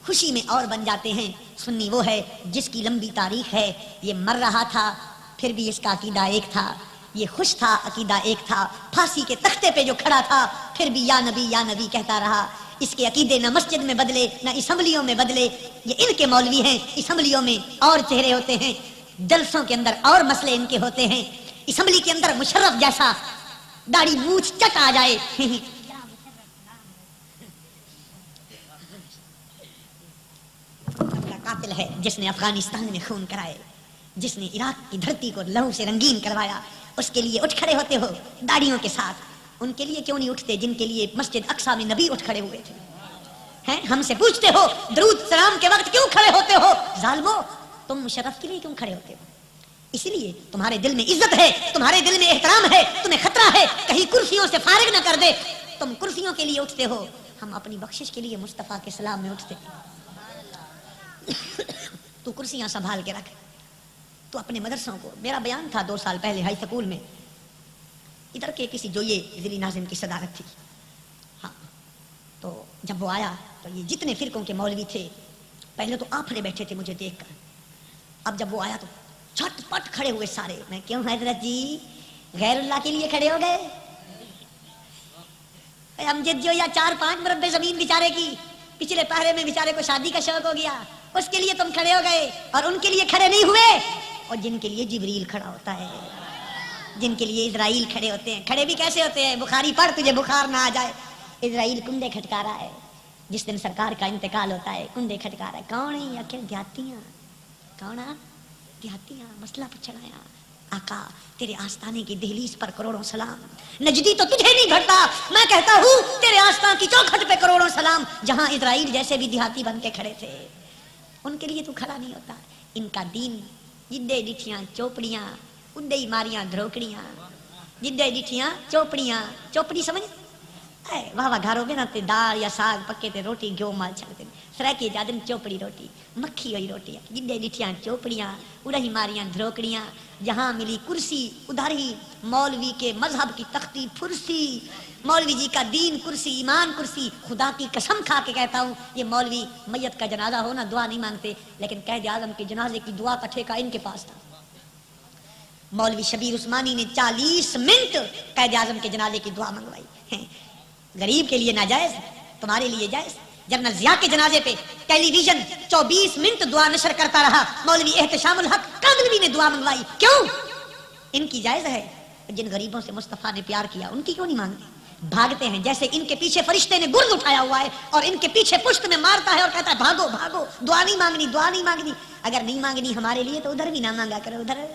Speaker 1: خوشی میں اور بن جاتے ہیں. سنی وہ ہے جس کی لمبی تاریخ ہے، یہ مر رہا تھا پھر بھی اس کا عقیدہ ایک تھا، یہ خوش تھا عقیدہ ایک تھا، پھانسی کے تختے پہ جو کھڑا تھا پھر بھی یا نبی کہتا رہا. اس کے عقیدے نہ مسجد میں بدلے نہ اسمبلیوں میں بدلے. یہ ان کے مولوی ہیں، اسمبلیوں میں اور چہرے ہوتے ہیں، جلسوں کے اندر اور مسئلے ان کے ہوتے ہیں. اسمبلی کے اندر مشرف جیسا داڑھی مونچھ چٹ آ جائے قاتل ہے جس نے افغانستان میں خون کرائے، جس نے عراق کی دھرتی کو لہو سے رنگین کروایا، اس کے لیے اٹھ کھڑے ہوتے ہو داڑھیوں کے ساتھ. ان کے لیے کیوں نہیں اٹھتے جن کے لیے مسجد اقصی میں نبی اٹھ کھڑے ہوئے تھے؟ ہیں ہم سے پوچھتے ہو درود سلام کے وقت کیوں کھڑے ہوتے ہو؟ ظالمو، تم مشرف کے لیے کیوں کھڑے ہوتے ہو؟ اس لیے تمہارے دل میں عزت ہے، تمہارے دل میں احترام ہے، تمہیں خطرہ ہے کہیں کرسیوں سے فارغ نہ کر دے. تم کرسیوں کے لیے اٹھتے ہو، ہم اپنی بخشش کے لیے مصطفیٰ کے سلام میں اٹھتے ہیں. تو کرسیاں سنبھال کے رکھ. تو اپنے مدرسوں کو، میرا بیان تھا 2 سال پہلے ہائی سکول میں، ادھر کے کسی جوئے ذیلی ناظم کی صدارت تھی. ہاں تو جب وہ آیا تو یہ جتنے فرقوں کے مولوی تھے پہلے تو آنکھڑے بیٹھے تھے مجھے دیکھ کر. اب جب وہ آیا تو چھٹ پٹ کھڑے ہوئے سارے. میں کیوں حضرت جی غیر اللہ کے لیے کھڑے ہو گئے؟ امجد جو یا 4-5 مربع زمین بیچارے کی پچھلے پہرے میں بیچارے کو شادی کا شوق ہو گیا، اس کے لیے تم کھڑے ہو گئے اور ان کے لیے کھڑے نہیں ہوئے. اور جن کے لیے جبریل کھڑا ہوتا ہے، جن کے لیے اسرائیل کھڑے ہوتے ہیں. کھڑے بھی کیسے ہوتے ہیں؟ بخاری پڑھ تجھے بخار نہ آ جائے. اسرائیل کنڈے کھٹکا رہا ہے جس دن سرکار کا انتقال ہوتا ہے، کنڈے کھٹکا رہا ہے. کون ہے یہ؟ آخر دیہاتیاں. کون ہے؟ دیہاتیاں. مسئلہ پوچھنا آقا تیرے آستانے کی دہلیز پر کروڑوں سلام. نجدی تو تجھے نہیں گھٹتا، میں کہتا ہوں تیرے آستان کی چوکھٹ پہ کروڑوں سلام. جہاں اسرائیل جیسے بھی دیہاتی بن کے کھڑے تھے ان کے لیے تو کھڑا نہیں ہوتا. ان کا دین جدے ڈٹھیاں چوپڑیاں اڈے ماریاں دھروکڑیاں، جدے ڈٹھیاں چوپڑیاں. چوپڑی سمجھ واہ واہ گھروں میں نہ دال یا ساگ پکے تے روٹی گیو مال چھڑتے سرکی جادن چوپڑی روٹی مکھی ہوئی روٹی. جدے ڈٹھیاں چوپڑیاں اڑہی ماریاں دھروکڑیاں. جہاں ملی کرسی ادھر ہی مولوی کے مذہب کی تختی پھرسی. مولوی جی کا دین کرسی، ایمان کرسی. خدا کی قسم کھا کے کہتا ہوں یہ مولوی میت کا جنازہ ہو نا دعا نہیں مانگتے، لیکن قائد اعظم کے جنازے کی دعا کا ٹھیکہ ان کے پاس تھا. مولوی شبیر عثمانی نے 40 منٹ قائد اعظم کے جنازے کی دعا منگوائی. غریب کے لیے ناجائز، تمہارے لیے جائز. جنرل ضیاء کے جنازے پہ ٹیلی ویژن 24 منٹ دعا نشر کرتا رہا. مولوی احتشام الحق کاندلوی نے دعا منگوائی. کیوں؟ ان کی جائز ہے. جن غریبوں سے مصطفیٰ نے پیار کیا ان کی کیوں نہیں مانگتے؟ بھاگتے ہیں جیسے ان کے پیچھے فرشتے نے گرد اٹھایا ہوا ہے اور ان کے پیچھے پشت میں مارتا ہے اور کہتا ہے بھاگو بھاگو، دعا نہیں مانگنی، دعا نہیں مانگنی، اگر نہیں مانگنی ہمارے لیے تو ادھر بھی نہ مانگا کرو، ادھر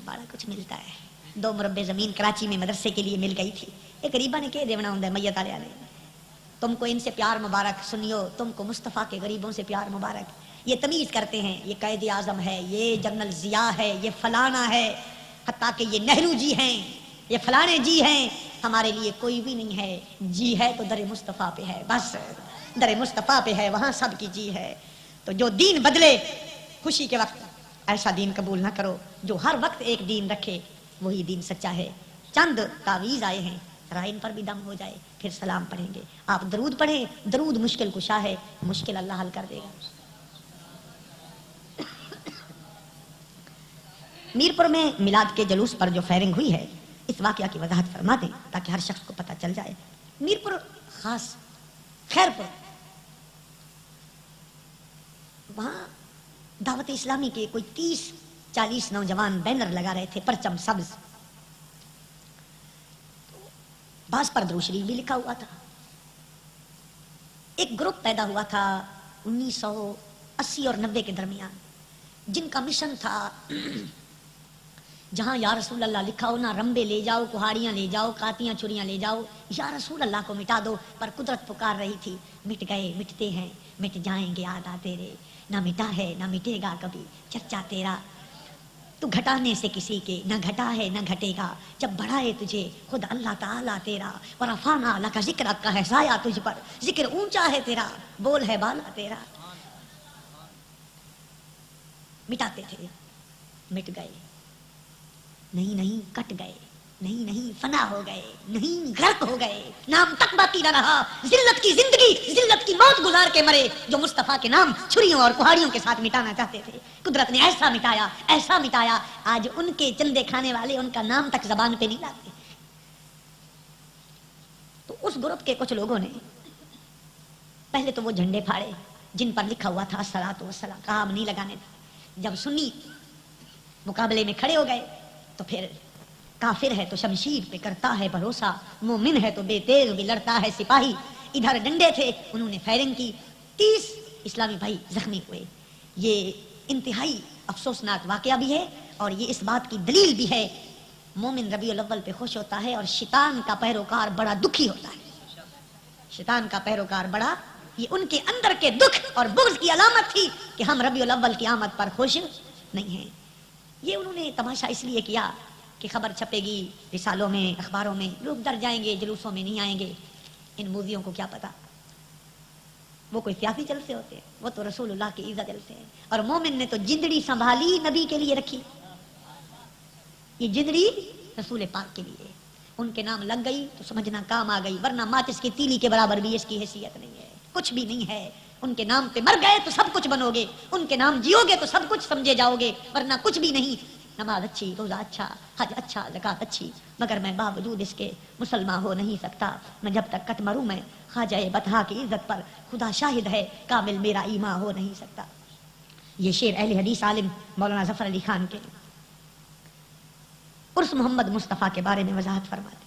Speaker 1: بڑا کچھ ملتا ہے۔ 2 مربع زمین کراچی میں مدرسے کے لیے مل گئی تھی، ایک غریبہ نے کہہ دیونا ہوں میت والے نے، تم کو ان سے پیار مبارک، سنیو تم کو مصطفیٰ کے غریبوں سے پیار مبارک۔ یہ تمیز کرتے ہیں یہ قائد اعظم ہے، یہ جنرل ضیاء ہے، یہ فلانا ہے، حتیٰ کہ یہ نہرو جی ہیں، یہ فلانے جی ہیں، ہمارے لیے کوئی بھی نہیں ہے، جی ہے تو در مصطفیٰ پہ ہے، بس در مصطفیٰ پہ ہے، وہاں سب کی جی ہے۔ تو جو دین بدلے خوشی کے وقت، ایسا دین قبول نہ کرو، جو ہر وقت ایک دین رکھے وہی دین سچا ہے۔ چند تعویذ آئے ہیں، ذرا ان پر بھی دم ہو جائے پھر سلام پڑھیں گے۔ آپ درود پڑھیں، درود مشکل کشا ہے، مشکل اللہ حل کر دے گا۔ میرپور میں میلاد کے جلوس پر جو فائرنگ ہوئی ہے، اس واقعہ کی وضاحت فرما دیں تاکہ ہر شخص کو پتہ چل جائے۔ میرپور خاص خیرپور، وہاں دعوت اسلامی کے کوئی 30-40 نوجوان بینر لگا رہے تھے، پرچم سبز، بعض پر درود شریف بھی لکھا ہوا تھا۔ ایک گروپ پیدا ہوا تھا 1980 اور 90 کے درمیان، جن کا مشن تھا جہاں یا رسول اللہ لکھا ہو نہ رمبے لے جاؤ، کہاڑیاں لے جاؤ، کاتیاں چوڑیاں لے جاؤ، یا رسول اللہ کو مٹا دو۔ پر قدرت پکار رہی تھی، مٹ گئے مٹتے ہیں، مٹ جائیں گے آدھا تیرے، نہ مٹا ہے نہ مٹے گا کبھی چرچا تیرا، تو گھٹانے سے کسی کے نہ گھٹا ہے نہ گھٹے گا، جب بڑھائے تجھے خود اللہ تعالیٰ تیرا، ورفعنا لک ذکرک کا ہے سایہ تجھ پر، ذکر اونچا ہے تیرا، بول ہے بالا تیرا۔ مٹاتے تھے، مٹ گئے، نہیں نہیں کٹ گئے، نہیں نہیں فنا ہو گئے، نہیں غرق ہو گئے، نام تک باقی نہ رہا، ذلت کی زندگی ذلت کی موت گزار کے مرے، جو مصطفیٰ کے نام چھریوں اور کہاڑیوں کے ساتھ مٹانا چاہتے تھے۔ قدرت نے ایسا مٹایا، ایسا مٹایا، آج ان کے چندے کھانے والے ان کا نام تک زبان پہ نہیں لاتے۔ تو اس گروپ کے کچھ لوگوں نے پہلے تو وہ جھنڈے پھاڑے جن پر لکھا ہوا تھا الصلاۃ والسلام، کام نہیں لگانے تھا۔ جب سنی مقابلے میں کھڑے ہو گئے تو پھر کافر ہے تو شمشیر پہ کرتا ہے بھروسہ، مومن ہے تو بے تیغ بھی لڑتا ہے سپاہی۔ ادھر ڈنڈے تھے، انہوں نے فائرنگ کی، 30 اسلامی بھائی زخمی ہوئے۔ یہ انتہائی افسوسناک واقعہ بھی ہے اور یہ اس بات کی دلیل بھی ہے، مومن ربیع الاول پہ خوش ہوتا ہے اور شیطان کا پیروکار بڑا دکھی ہوتا ہے۔ شیطان کا پیروکار بڑا، یہ ان کے اندر کے دکھ اور بغض کی علامت تھی کہ ہم ربیع الاول کی آمد پر خوش نہیں ہیں۔ یہ انہوں نے تماشا اس لیے کیا کہ خبر چھپے گی رسالوں میں، اخباروں میں، لوگ ڈر جائیں گے، جلوسوں میں نہیں آئیں گے۔ ان موذیوں کو کیا پتا وہ کوئی سیاسی جلسے ہوتے ہیں، وہ تو رسول اللہ کی عزت جلسے ہیں۔ اور مومن نے تو جندڑی سنبھالی نبی کے لیے رکھی، یہ جندڑی رسول پاک کے لیے، ان کے نام لگ گئی تو سمجھنا کام آ گئی، ورنہ ماچس کی تیلی کے برابر بھی اس کی حیثیت نہیں ہے، کچھ بھی نہیں ہے۔ ان کے نام پہ مر گئے تو سب کچھ بنو گے، ان کے نام جیو گے تو سب کچھ سمجھے جاؤ گے، ورنہ کچھ بھی نہیں۔ نماز اچھی، روزہ اچھا، حج اچھا، زکات اچھی، مگر میں باوجود اس کے مسلمان ہو نہیں سکتا، میں جب تک کٹ مروں میں خواجہ بطحا کی عزت پر خدا شاہد ہے کامل میرا ایمان ہو نہیں سکتا۔ یہ شعر اہل حدیث عالم مولانا ظفر علی خان کے عرس محمد مصطفیٰ کے بارے میں وضاحت فرماتے۔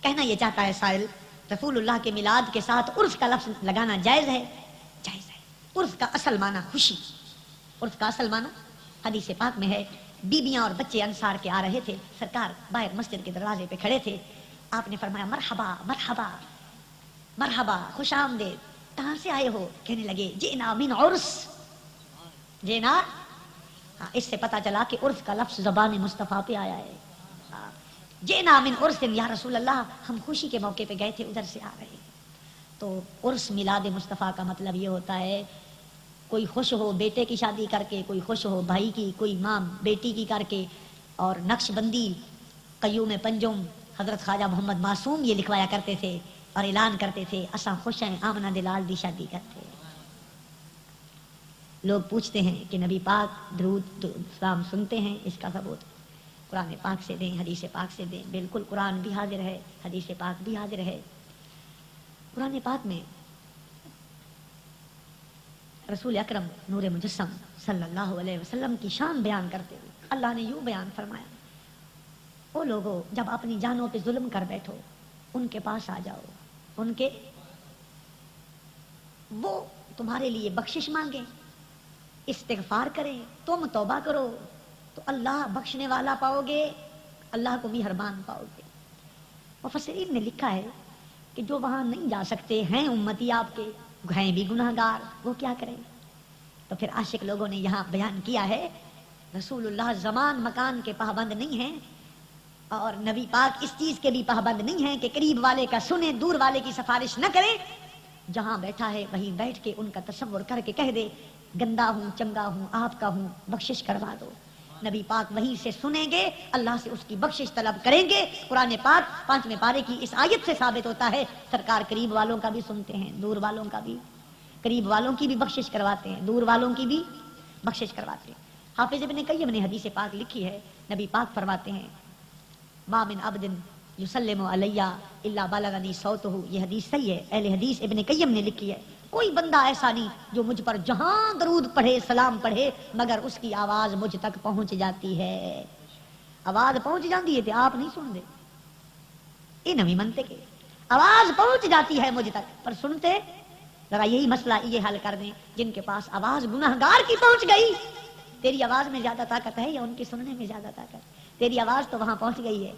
Speaker 1: کہنا یہ چاہتا ہے سائل، رسول اللہ کے میلاد کے ساتھ عرس کا لفظ لگانا جائز ہے؟ جائز ہے۔ عرس کا اصل معنی خوشی، عرس کا اصل معنی حدیث پاک میں ہے، بیبیاں اور بچے انصار کے آ رہے تھے، سرکار باہر مسجد کے دروازے پہ کھڑے تھے، آپ نے فرمایا مرحبا مرحبا مرحبا، خوش آمدید، کہاں سے آئے ہو؟ کہنے لگے جئنا من عرس، جئنا، اس سے پتا چلا کہ عرس کا لفظ زبان مصطفیٰ پہ آیا ہے۔ جئنا من عرس، یا رسول اللہ ہم خوشی کے موقع پہ گئے تھے، ادھر سے آ رہے ہیں۔ تو عرس میلاد مصطفیٰ کا مطلب یہ ہوتا ہے کوئی خوش ہو بیٹے کی شادی کر کے، کوئی خوش ہو بھائی کی، کوئی ماں بیٹی کی کر کے، اور نقش بندی قیوم پنجم حضرت خواجہ محمد معصوم یہ لکھوایا کرتے تھے اور اعلان کرتے تھے اساں خوش ہیں آمنہ دلال دی شادی کرتے ہیں۔ لوگ پوچھتے ہیں کہ نبی پاک درود سلام سنتے ہیں، اس کا ثبوت قرآن پاک سے دیں، حدیث پاک سے دیں۔ بالکل قرآن بھی حاضر ہے، حدیث پاک بھی حاضر ہے۔ قرآن پاک میں رسول اکرم نور مجسم صلی اللہ علیہ وسلم کی شان بیان کرتے ہوئے اللہ نے یوں بیان فرمایا، وہ لوگوں جب اپنی جانوں پہ ظلم کر بیٹھو ان کے پاس آ جاؤ، ان کے وہ تمہارے لیے بخشش مانگیں، استغفار کریں، تم توبہ کرو تو اللہ بخشنے والا پاؤ گے، اللہ کو مہربان پاؤ گے۔ مفسرین نے لکھا ہے کہ جو وہاں نہیں جا سکتے ہیں امتی آپ کے، ہیں بھی گناہگار، وہ کیا کریں؟ تو پھر عاشق لوگوں نے یہاں بیان کیا ہے رسول اللہ زمان مکان کے پابند نہیں ہیں، اور نبی پاک اس چیز کے بھی پابند نہیں ہیں کہ قریب والے کا سنیں دور والے کی سفارش نہ کریں، جہاں بیٹھا ہے وہیں بیٹھ کے ان کا تصور کر کے کہہ دے گندا ہوں چنگا ہوں آپ کا ہوں بخشش کروا دو، نبی پاک وہیں سے سنیں گے، اللہ سے اس کی بخشش طلب کریں گے۔ قرآن پاک 5ویں پارے کی اس آیت سے ثابت ہوتا ہے سرکار قریب والوں کا بھی سنتے ہیں، دور والوں کا بھی، قریب والوں کی بھی بخشش کرواتے ہیں، دور والوں کی بھی بخشش کرواتے ہیں۔ حافظ ابن قیم نے حدیث پاک لکھی ہے، نبی پاک فرماتے ہیں ما من عبد یسلم علی الا بلغنی صوتہ، یہ حدیث صحیح ہے، اہل حدیث ابن قیم نے لکھی ہے، کوئی بندہ ایسا نہیں جو مجھ پر جہاں درود پڑھے سلام پڑھے مگر اس کی آواز مجھ تک پہنچ جاتی ہے، آواز پہنچ جاتی ہے تو آپ نہیں سن دے، یہ نوی منطق ہے، آواز پہنچ جاتی ہے مجھ تک پر سنتے؟ ذرا یہی مسئلہ یہ حل کر دیں جن کے پاس آواز گناہگار کی پہنچ گئی، تیری آواز میں زیادہ طاقت ہے یا ان کی سننے میں زیادہ طاقت؟ تیری آواز تو وہاں پہنچ گئی ہے،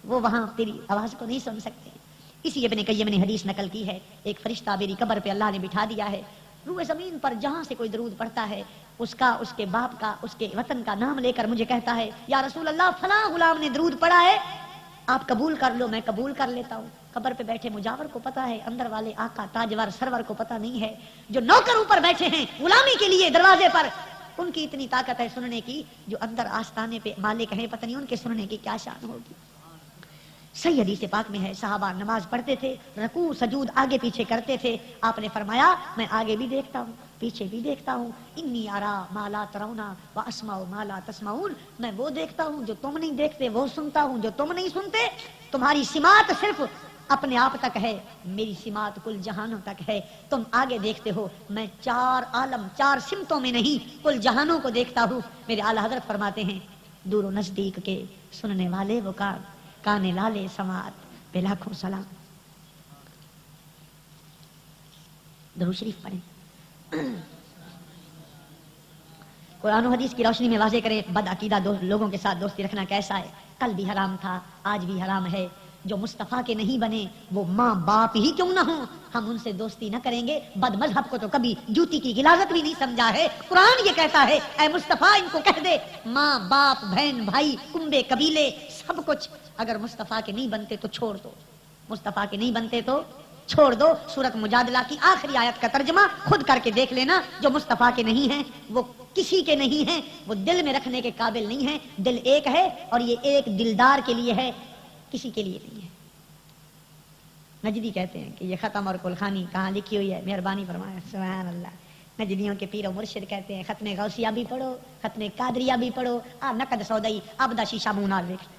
Speaker 1: وہ وہاں تیری آواز کو نہیں سن سکتے۔ اسی ابن قیم نے حدیث نقل کی ہے، ایک فرشتہ میری قبر پہ اللہ نے بٹھا دیا ہے، روح زمین پر جہاں سے کوئی درود پڑھتا ہے اس کا، اس کے باپ کا، اس کے وطن کا نام لے کر مجھے کہتا ہے یا رسول اللہ فلاں غلام نے درود پڑھا ہے، آپ قبول کر لو، میں قبول کر لیتا ہوں۔ قبر پہ بیٹھے مجاور کو پتا ہے، اندر والے آقا تاجور سرور کو پتا نہیں ہے، جو نوکر اوپر بیٹھے ہیں غلامی کے لیے دروازے پر، ان کی اتنی طاقت ہے سننے کی، جو اندر آستانے پہ مالک ہیں پتہ نہیں ان کے سننے کی کیا شان ہوگی۔ صحیح حدیث پاک میں ہے صحابہ نماز پڑھتے تھے، رکوع سجود آگے پیچھے کرتے تھے، آپ نے فرمایا میں آگے بھی دیکھتا ہوں پیچھے بھی دیکھتا ہوں، انی ارا ما لا ترون واسمع ما لا تسمعون، میں وہ دیکھتا ہوں جو تم نہیں دیکھتے، وہ سنتا ہوں جو تم نہیں سنتے، تمہاری سماعت صرف اپنے آپ تک ہے، میری سماعت کل جہانوں تک ہے، تم آگے دیکھتے ہو، میں 4 عالم 4 سمتوں میں نہیں کل جہانوں کو دیکھتا ہوں۔ میرے اعلیٰ حضرت فرماتے ہیں دور و نزدیک کے سننے والے وہ کانے لالے سماعت پہ لاکھوں سلام۔ درود شریف پڑھیں، قرآن و حدیث کی روشنی میں واضح کریں بد عقیدہ لوگوں کے ساتھ دوستی رکھنا کیسا ہے، کل بھی حرام تھا آج بھی حرام ہے، جو مصطفیٰ کے نہیں بنے وہ ماں باپ ہی کیوں نہ ہوں ہم ان سے دوستی نہ کریں گے، بد مذہب کو تو کبھی جوتی کی غلاظت بھی نہیں سمجھا ہے، قرآن یہ کہتا ہے اے مصطفیٰ ان کو کہہ دے ماں باپ بہن بھائی کنبے قبیلے سب کچھ اگر مصطفیٰ کے نہیں بنتے تو چھوڑ دو، مصطفیٰ کے نہیں بنتے تو چھوڑ دو۔ سورۃ مجادلہ کی آخری آیت کا ترجمہ خود کر کے دیکھ لینا، جو مصطفیٰ کے نہیں ہیں وہ کسی کے نہیں ہیں، وہ دل میں رکھنے کے قابل نہیں ہیں، دل ایک ہے اور یہ ایک دلدار کے لیے ہے، کسی کے لیے نہیں ہے۔ نجدی کہتے ہیں کہ یہ ختم اور کلخانی کہاں لکھی ہوئی ہے، مہربانی فرمائے سبحان اللہ۔ نجدیوں کے پیر و مرشد کہتے ہیں ختم غوثیہ بھی پڑھو، ختم قادریہ بھی پڑھو، نقد سودائی آبدہ شیشہ منہ نال دیکھ